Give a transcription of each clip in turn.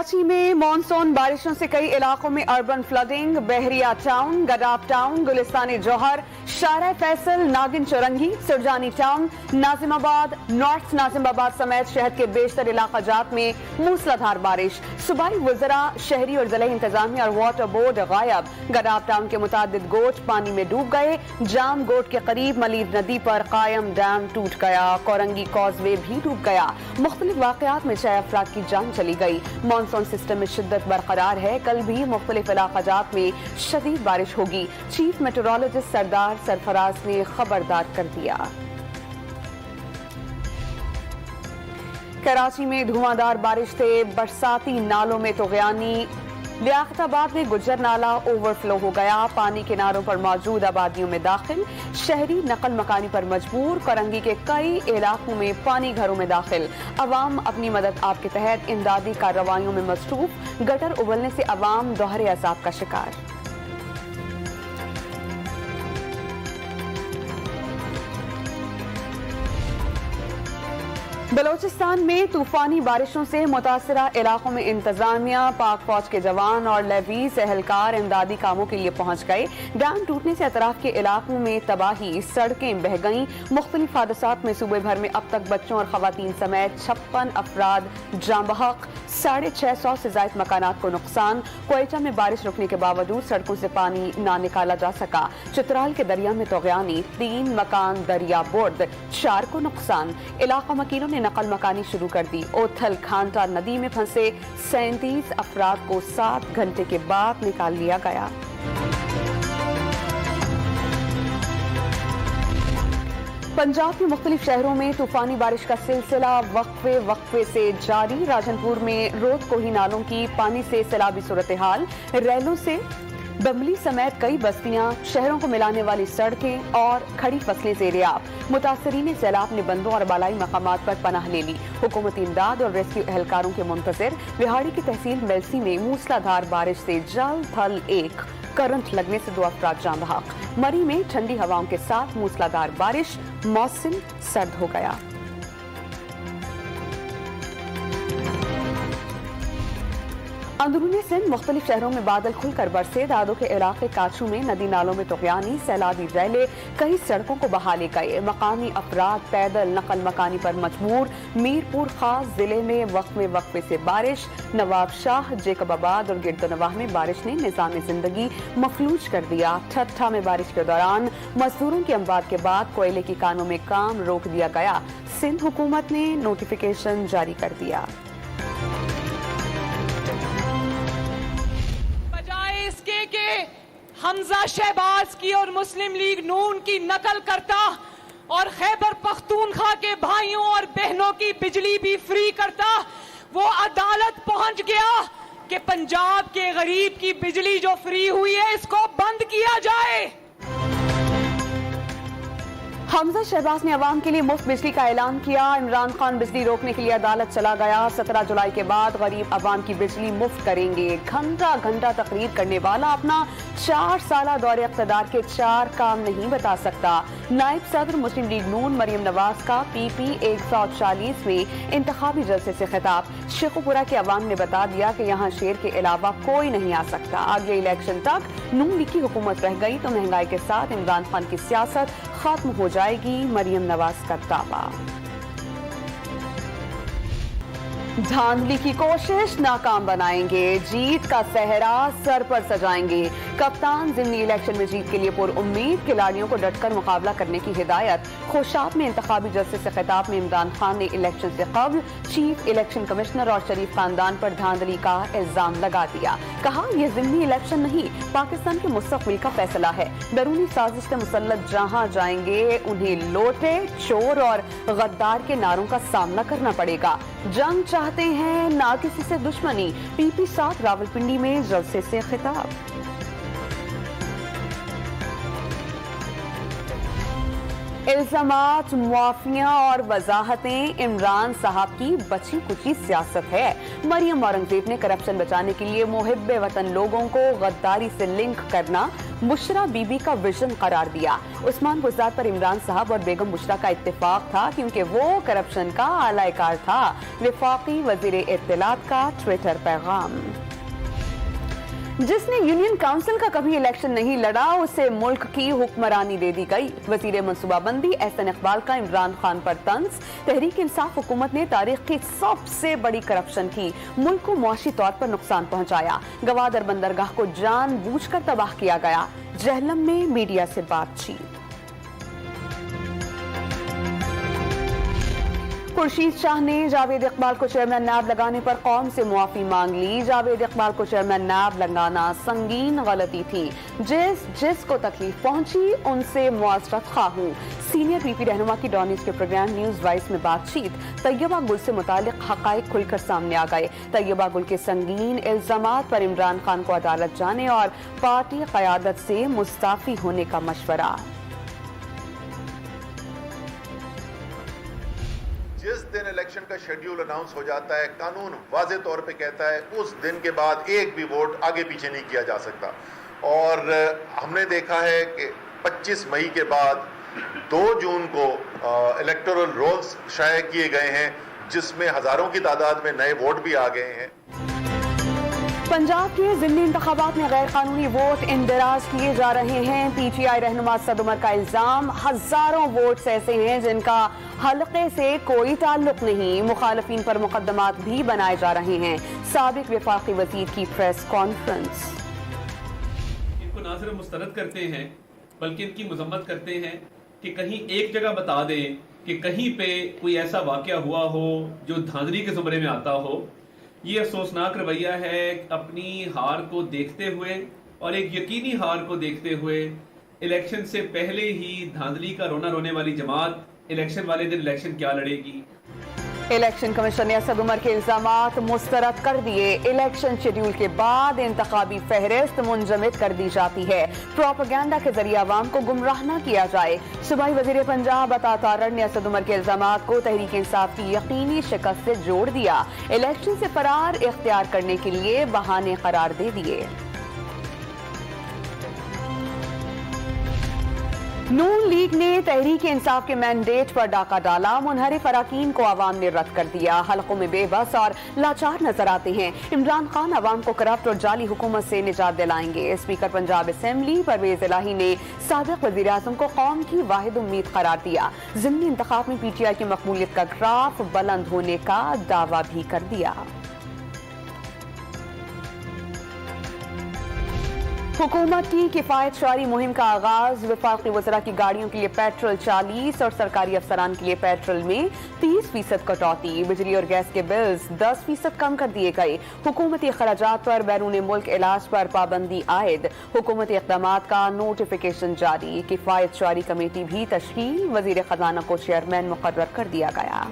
कराची में मानसून बारिशों से कई इलाकों में अर्बन फ्लडिंग, बहरिया टाउन, गदाब टाउन, गुलिस्तानी जौहर, शारा फैसल, नागिन चौरंगी, सुरजानी टाउन, नाजिमाबाद, नॉर्थ नाजिमाबाद समेत शहर के बेशतर इलाकाजात में मूसलाधार बारिश। सूबाई वज़रा, शहरी और जिला इंतजामिया और वाटर बोर्ड गायब। गदाब टाउन के मुतादिद गोट पानी में डूब गए। जाम गोट के करीब मलीर नदी पर कायम डैम टूट गया। कोरंगी कॉजवे भी डूब गया। मुख्तलिफ वाक़यात में 6 अफराद की जान चली गई। मानसून सिस्टम में शिद्दत बरकरार है। कल भी मुख्तलिफ इलाकाजात में शदीद बारिश होगी। चीफ मेट्रोलॉजिस्ट सरदार सरफराज ने खबरदार कर दिया। कराची में धुआंधार बारिश से बरसाती नालों में तुग़यानी। लियाकताबाद में गुज्जर नाला ओवरफ्लो हो गया। पानी किनारों पर मौजूद आबादियों में दाखिल। शहरी नकल मकानी पर मजबूर। करंगी के कई इलाकों में पानी घरों में दाखिल। अवाम अपनी मदद आप के तहत इमदादी कार्रवाइयों में मसरूफ। गटर उबलने से अवाम दोहरे अज़ाब का शिकार। बलोचिस्तान में तूफानी बारिशों से मुतासरा इलाकों में इंतजामिया, पाक फौज के जवान और लेवीज एहलकार इमदादी कामों के लिए पहुंच गए। डैम टूटने से अतराफ के इलाकों में तबाही, सड़कें बह गईं। मुख्तलिफ हादसात में सूबे भर में अब तक बच्चों और खवातीन समेत 56 अफराद जाँ बहक। 650 से ज्यादा मकानात को नुकसान। क्वेटा में बारिश रुकने के बावजूद सड़कों से पानी ना निकाला जा सका। चित्राल के दरिया में तुग़यानी। 3 मकान दरिया बुर्द, 4 को नुकसान। इलाका मकीनों ने नकल मकानी शुरू कर दी। ओथल खांटा नदी में फंसे 37 अफराद को 7 घंटे के बाद निकाल लिया गया। पंजाब के मुख्तलिफ शहरों में तूफानी बारिश का सिलसिला वक्फे से जारी। राजनपुर में रोद कोही नालों की पानी से सैलाबी सूरत हाल। रैलों से बमली समेत कई बस्तियां, शहरों को मिलाने वाली सड़कें और खड़ी फसलें ज़ेर-ए-आब। मुतासरीन सैलाब ने बंदों और बालाई मकामात पर पनाह ले ली। हुकूमती इमदाद और रेस्क्यू एहलकारों के मुंतज़िर। बिहाड़ी की तहसील मेलसी में मूसलाधार बारिश से जल थल एक, करंट लगने से 2 अफराद जाँ बहक। मरी में ठंडी हवाओं के साथ मूसलाधार बारिश। मौसम सर्द हो गया। अंदरूनी सिंध मुख्तलिफ शहरों में बादल खुलकर बरसे। दादो के इलाके काचू में नदी नालों में तुग़यानी, सैलाबी रैले कई सड़कों को बहा ले गए। मकामी अफराद पैदल नकल मकानी पर मजबूर। मीरपुर खास जिले में वक्फे से बारिश। नवाब शाह, जेकबाबाद और गिरदोनवाह में बारिश ने निज़ाम जिंदगी मफलूज कर दिया। ठट्ठा में बारिश के दौरान मजदूरों की अमवात के बाद कोयले की कानों में काम रोक दिया गया। सिंध हुकूमत ने नोटिफिकेशन जारी कर दिया। हमजा शहबाज की और मुस्लिम लीग नून की नकल करता और खैबर पख्तूनख्वा के भाइयों और बहनों की बिजली भी फ्री करता, वो अदालत पहुंच गया कि पंजाब के गरीब की बिजली जो फ्री हुई है इसको बंद किया जाए। हमजा शहबाज ने अवाम के लिए मुफ्त बिजली का ऐलान किया। इमरान खान बिजली रोकने के लिए अदालत चला गया। 17 जुलाई के बाद गरीब अवाम की बिजली मुफ्त करेंगे। घंटा घंटा तकरीर करने वाला अपना 4 साला दौरे इक़्तिदार के 4 काम नहीं बता सकता। नायब सदर मुस्लिम लीग नून मरियम नवाज का PP 140 में इंतखाबी जलसे से खिताब। शेखुपुरा के अवाम ने बता दिया कि यहाँ शेर के अलावा कोई नहीं आ सकता। आगे इलेक्शन तक नून लीग की हुकूमत रह गई तो महंगाई के साथ इमरान खान की सियासत खत्म हो जाएगी। मरियम नवाज का दावा। धांधली की कोशिश नाकाम बनाएंगे, जीत का सहरा सर पर सजाएंगे। कप्तान ज़िमनी इलेक्शन में जीत के लिए पुरउम्मीद। खिलाड़ियों को डटकर मुकाबला करने की हिदायत। खुशाब में इंतखाबी जलसे से खिताब में इमरान खान ने इलेक्शन से कबल चीफ इलेक्शन कमिश्नर और शरीफ खानदान पर धांधली का इल्जाम लगा दिया। कहा, यह ज़िमनी इलेक्शन नहीं, पाकिस्तान के मुस्तक़बिल का फैसला है। बैरूनी साजिश से मुसल्लत जहां जाएंगे उन्हें लोटे, चोर और गद्दार के नारों का सामना करना पड़ेगा। जंग चाहते हैं ना किसी से दुश्मनी। PP 7 रावलपिंडी में जलसे से खिताब। इल्जामात, मुआफियां और वजाहतें इमरान साहब की बची कुची सियासत है। मरियम औरंगजेब ने करप्शन बचाने के लिए मुहिब्बे वतन लोगों को गद्दारी से लिंक करना बुशरा बीबी का विजन करार दिया। उस्मान गुजदार पर इमरान साहब और बेगम बुशरा का इत्तेफाक था क्योंकि वो करप्शन का आलाकार था। वफाकी वजीर इत्तलात का ट्विटर पैगाम। जिसने यूनियन काउंसिल का कभी इलेक्शन नहीं लड़ा उसे मुल्क की हुक्मरानी दे दी गई। वजीर मनसूबाबंदी एहसन इकबाल का इमरान खान पर तंज। तहरीक इंसाफ हुकूमत ने तारीख की सबसे बड़ी करप्शन की, मुल्क को मुआशी तौर पर नुकसान पहुंचाया। गवादर बंदरगाह को जानबूझकर तबाह किया गया। जहलम में मीडिया से बातचीत। खुर्शीद शाह ने जावेद इकबाल को चेयरमैन नैब लगाने पर कौम से मुआफी मांग ली। जावेद इकबाल को चेयरमैन नैब लगाना संगीन गलती थी। जिसको तकलीफ पहुंची उनसे मुआज़रत खा हूं। सीनियर पीपी रहनुमा की डॉनिस के प्रोग्राम न्यूज वाइस में बातचीत। तैयबा गुल से मुतालिक हकायक खुलकर सामने आ गए। तैयबा गुल के संगीन इल्जामात पर इमरान खान को अदालत जाने और पार्टी क़यादत से मुस्ताफी होने का मशवरा। जिस दिन इलेक्शन का शेड्यूल अनाउंस हो जाता है, कानून वाज़े तौर पे कहता है उस दिन के बाद एक भी वोट आगे पीछे नहीं किया जा सकता। और हमने देखा है कि 25 मई के बाद 2 जून को इलेक्टोरल रोल्स शाये किए गए हैं जिसमें हजारों की तादाद में नए वोट भी आ गए हैं। पंजाब के ज़िमनी इंतखाबात में गैर कानूनी वोट इंदराज किए जा रहे हैं। पीटीआई रहनुमा सद उमर का इल्जाम, हजारों वोट्स ऐसे हैं जिनका हलके से कोई ताल्लुक नहीं। मुखालफिन पर मुकदमात भी बनाए जा रहे हैं। साबिक वफाकी वजीर की प्रेस कॉन्फ्रेंस। इनको ना सिर्फ मुस्तरद करते हैं बल्कि इनकी मजम्मत करते हैं कि कहीं एक जगह बता दें कि कहीं पे कोई ऐसा वाकया हुआ हो जो धांधली के ज़ुमरे में आता हो। ये अफसोसनाक रवैया है। अपनी हार को देखते हुए और एक यकीनी हार को देखते हुए इलेक्शन से पहले ही धांधली का रोना रोने वाली जमात इलेक्शन वाले दिन इलेक्शन क्या लड़ेगी। इलेक्शन कमीशन ने असद उमर के इल्जामात मुस्तरद कर दिए। इलेक्शन शेड्यूल के बाद इंतखाबी फहरिस्त मुंजमद कर दी जाती है। प्रोपेगेंडा के जरिए आवाम को गुमराह न किया जाए। सूबाई वजीर पंजाब अता तारड़ ने असद उमर के इल्जामात को तहरीक इंसाफ की यकीनी शिकस्त से जोड़ दिया। इलेक्शन से फरार इख्तियार करने के लिए बहाने करार दे दिए। नून लीग ने तहरीक इंसाफ के मैंडेट पर डाका डाला। मुनहरिफ अराकीन को आवाम ने रद्द कर दिया। हलकों में बेबस और लाचार नजर आते हैं। इमरान खान आवाम को करप्ट और जाली हुकूमत से निजात दिलाएंगे। स्पीकर पंजाब असेंबली परवेज इलाही ने साबिक वजीर आज़म को कौम की वाहिद उम्मीद करार दिया। ज़िमनी इंतखाब में पीटीआई की मकबूलियत का ग्राफ बुलंद होने का दावा भी कर दिया। हुकूमत की किफायत शारी मुहिम का आगाज। वफाकी वज़रा की गाड़ियों के लिए पेट्रोल 40 और सरकारी अफसरान के लिए पेट्रोल में 30% कटौती। बिजली और गैस के बिल्स 10% कम कर दिए गए। हुकूमती अखराजात पर बैरून मुल्क इलाज पर पाबंदी आयद। हुकूमती इक़दामात का नोटिफिकेशन जारी। किफायत शारी कमेटी भी तश्कील। वज़ीर खजाना को चेयरमैन मुकर्रर कर दिया गया।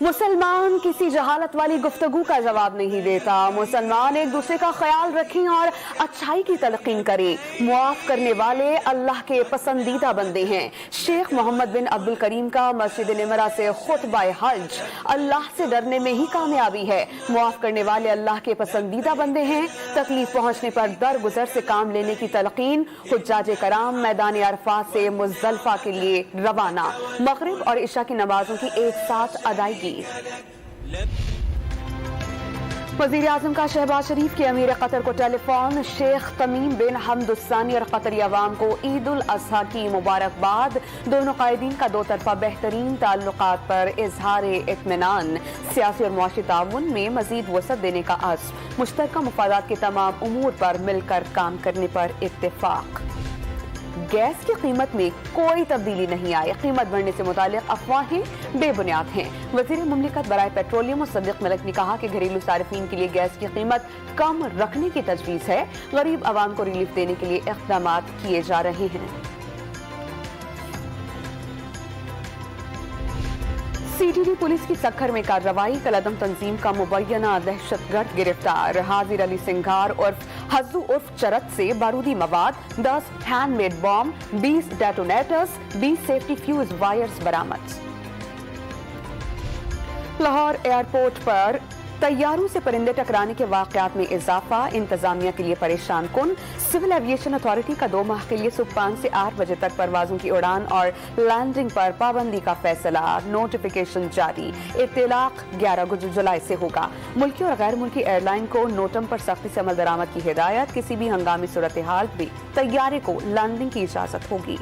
मुसलमान किसी जहालत वाली गुफ्तगू का जवाब नहीं देता। मुसलमान एक दूसरे का ख्याल रखें और अच्छाई की तलकीन करें। मुआफ करने वाले अल्लाह के पसंदीदा बंदे हैं। शेख मोहम्मद बिन अब्दुल करीम का मस्जिद निमरा से खुतबा हज, अल्लाह से डरने में ही कामयाबी है। मुआफ करने वाले अल्लाह के पसंदीदा बंदे हैं। तकलीफ पहुंचने पर दर गुजर से काम लेने की तलकीन। हुज्जाज कराम मैदान अरफात से मुज़दलिफा के लिए रवाना। मगरिब और इशा की नमाजों की एक साथ अदायगी। वज़ीर आज़म का शहबाज शरीफ के अमीर कतर को टेलीफोन। शेख तमीम बिन हमद अस्सानी और कतरी अवाम को ईद उल अज़हा की मुबारकबाद। दोनों कायदीन का दो तरफा बेहतरीन ताल्लुकात पर इजहार इत्मीनान। सियासी और मुआशी ताउन में मजीद वसअत देने का अज़्म। मुश्तरका मुफादात के तमाम उमूर पर मिलकर काम करने पर इत्तेफाक। गैस की कीमत में कोई तब्दीली नहीं आई। कीमत बढ़ने से मुतालिक अफवाहें बेबुनियाद हैं। वज़ीर मुमलिकत बराए पेट्रोलियम मुसद्दिक मलिक ने कहा कि घरेलू सारिफीन के लिए गैस की कीमत कम रखने की तजवीज़ है। गरीब आवाम को रिलीफ देने के लिए इक़दामात किए जा रहे हैं। सीटीडी पुलिस की सक्खर में कार्रवाई। कलअदम तंजीम का मुबैना दहशतगर्द गिरफ्तार। हाजिर अली सिंघार उर्फ हज्जू उर्फ चरत से बारूदी मवाद, 10 handmade bomb, 20 detonators, 20 safety fuse wires बरामद। लाहौर एयरपोर्ट पर तैयारों से परिंदे टकराने के वाकयात में इजाफा, इंतजामिया के लिए परेशान कुन। सिविल एविएशन अथॉरिटी का 2 माह के लिए सुबह 5 से 8 बजे तक परवाजों की उड़ान और लैंडिंग पर पाबंदी का फैसला, नोटिफिकेशन जारी। इत्तलाक 11 जुलाई से होगा। मुल्की और गैर मुल्की एयरलाइन को नोटम पर सख्ती से अमल दरामद की हिदायत, किसी भी हंगामी सूरत हाल में तैयारे को लैंडिंग की इजाजत होगी।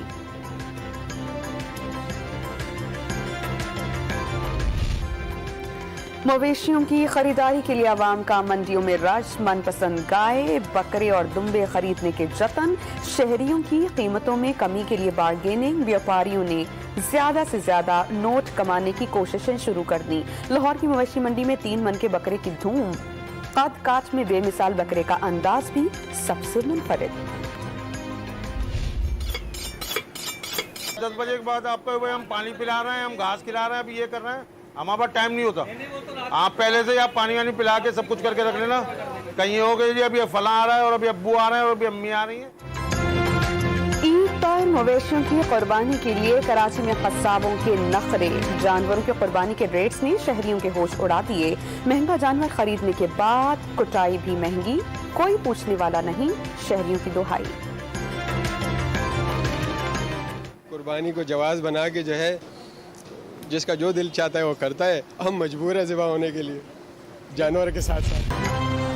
मवेशियों की खरीदारी के लिए आवाम का मंडियों में रश, मनपसंद गाय, बकरे और दुम्बे खरीदने के जतन। शहरियों की कीमतों में कमी के लिए बार्गेनिंग, व्यापारियों ने ज्यादा से ज्यादा नोट कमाने की कोशिशें शुरू कर दी। लाहौर की मवेशी मंडी में 3 मन के बकरे की धूम, कद काठ में बेमिसाल बकरे का अंदाज भी सबसे मुनफरिद। 10 बजे के बाद आपको हम पानी पिला रहे हैं, हम घास खिला रहे हैं, अभी ये कर रहे हैं, हमारे पास टाइम नहीं होता। आप पहले से ही आप पानी वानी पिला के सब कुछ करके रख लेना। कहीं हो गई जी अभी फला आ रहा है और अभी अब्बू आ रहे हैं और अभी अम्मी आ रही हैं। ईद पर मवेशियों की कुर्बानी के लिए कराची में कस्साबों के नखरे, जानवरों की कुर्बानी के रेट्स ने शहरियों के होश उड़ा दिए। महंगा जानवर खरीदने के बाद कुटाई भी महंगी, कोई पूछने वाला नहीं, शहरियों की दुहाई। कुर्बानी को जवाज बना के जो है जिसका जो दिल चाहता है वो करता है। हम मजबूर है ज़िबा होने के लिए जानवर के साथ साथ।